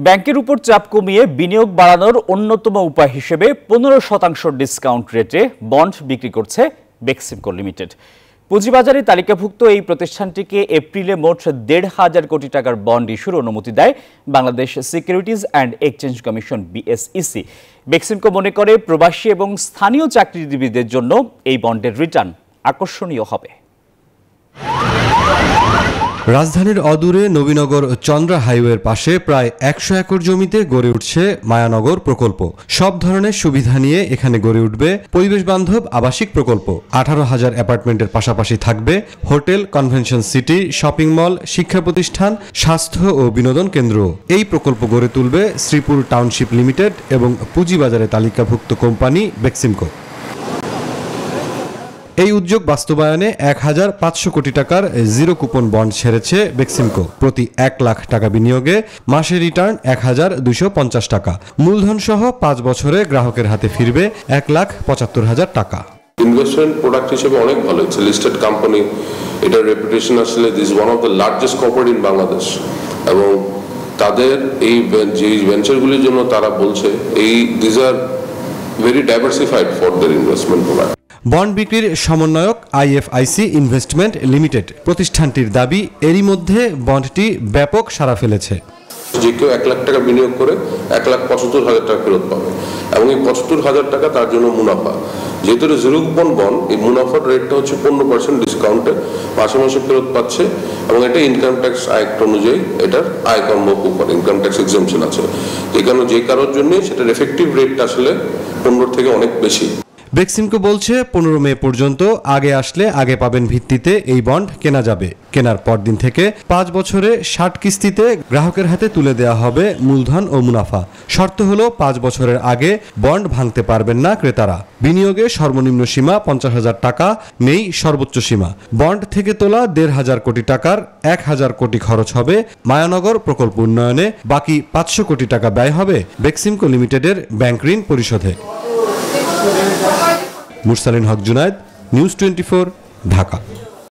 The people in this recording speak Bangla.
ব্যাংকের উপর চাপ কমিয়ে বিনিয়োগ বাড়ানোর অন্যতম উপায় হিসেবে 15% ডিসকাউন্ট রেটে বন্ড বিক্রি করছে বেক্সিমকো লিমিটেড। পুঁজিবাজারে তালিকাভুক্ত এই প্রতিষ্ঠানটিকে এপ্রিলে মোট 1,500 কোটি টাকার বন্ড ইস্যুর অনুমতি দেয় Bangladesh securities and exchange commission BSEC। Beximco মনে করে প্রবাসী এবং স্থানীয় চাকরিজীবীদের জন্য এই বন্ডের রিটার্ন আকর্ষণীয় হবে। রাজধানীর অদূরে নবীনগর চন্দ্রা হাইওয়ের পাশে প্রায় 100 একর জমিতে গড়ে উঠছে মায়ানগর প্রকল্প। সব ধরনের সুবিধা নিয়ে এখানে গড়ে উঠবে পরিবেশ বান্ধব আবাসিক প্রকল্প। 18,000 অ্যাপার্টমেন্টের পাশাপাশি থাকবে hotel, convention city, shopping mall, শিক্ষা প্রতিষ্ঠান, স্বাস্থ্য ও বিনোদন কেন্দ্র। এই প্রকল্প গড়ে তুলবে শ্রীপুর টাউনশিপ লিমিটেড এবং পুঁজিবাজারে তালিকাভুক্ত কোম্পানি বেক্সিমকো। এই উদ্যোগ বাস্তবায়নে 1,500 কোটি টাকার জিরো কুপন বন্ড ছেড়েছে বেক্সিমকো। প্রতি 1 লাখ টাকা বিনিয়োগে মাসে রিটার্ন 1,250 টাকা। মূলধন সহ 5 বছরে গ্রাহকের হাতে ফিরবে 1,75,000 টাকা। ইনভেস্টমেন্ট প্রোডাক্ট হিসেবে অনেক ভালো, ইটস লিস্টেড কোম্পানি। এটার রেপুটেশন আসলে this one of the largest corporate in Bangladesh, এবং তাদের এই যে ভেঞ্চারগুলির জন্য তারা বলছে this are very diversified for their investment product. Bond বিক্রির সমন্বয়ক IFIC ইনভেস্টমেন্ট লিমিটেড প্রতিষ্ঠানটির দাবি, এরই মধ্যে বন্ডটি ব্যাপক সাড়া ফেলেছে। যে কেউ 1 লাখ টাকা বিনিয়োগ করে 1,75,000 টাকা ফেরত পাবে, এবং এই 75,000 টাকা তার জন্য মুনাফা। যেহেতু জিরো কুপন বন্ড, এই মুনাফার রেটটা হচ্ছে 15% ডিসকাউন্টে মাসে মাসে ফেরত পাচ্ছে, এবং এটা ইনকাম ট্যাক্স অ্যাক্ট অনুযায়ী এটার আয় কর্ম কুপন, ইনকাম ট্যাক্স এক্সাম্পশন আছে। যে কারোর জন্য সেটার এফেক্টিভ রেটটা আসলে 15 থেকে অনেক বেশি। বেক্সিমকো বলছে 15 মে পর্যন্ত আগে আসলে আগে পাবেন ভিত্তিতে এই বন্ড কেনা যাবে। কেনার পরদিন থেকে 5 বছরে 60 কিস্তিতে গ্রাহকের হাতে তুলে দেওয়া হবে মূলধন ও মুনাফা। শর্ত হলো 5 বছরের আগে বন্ড ভাঙতে পারবেন না ক্রেতারা। বিনিয়োগে সর্বনিম্ন সীমা 50,000 টাকা, নেই সর্বোচ্চ সীমা। বন্ড থেকে তোলা 1,500 কোটি টাকার 1,000 কোটি খরচ হবে মায়ানগর প্রকল্প উন্নয়নে, বাকি 500 কোটি টাকা ব্যয় হবে বেক্সিমকো লিমিটেডের ব্যাংক ঋণ পরিশোধে। মুরসালিন হক জুনায়েদ, নিউজ 24, ঢাকা।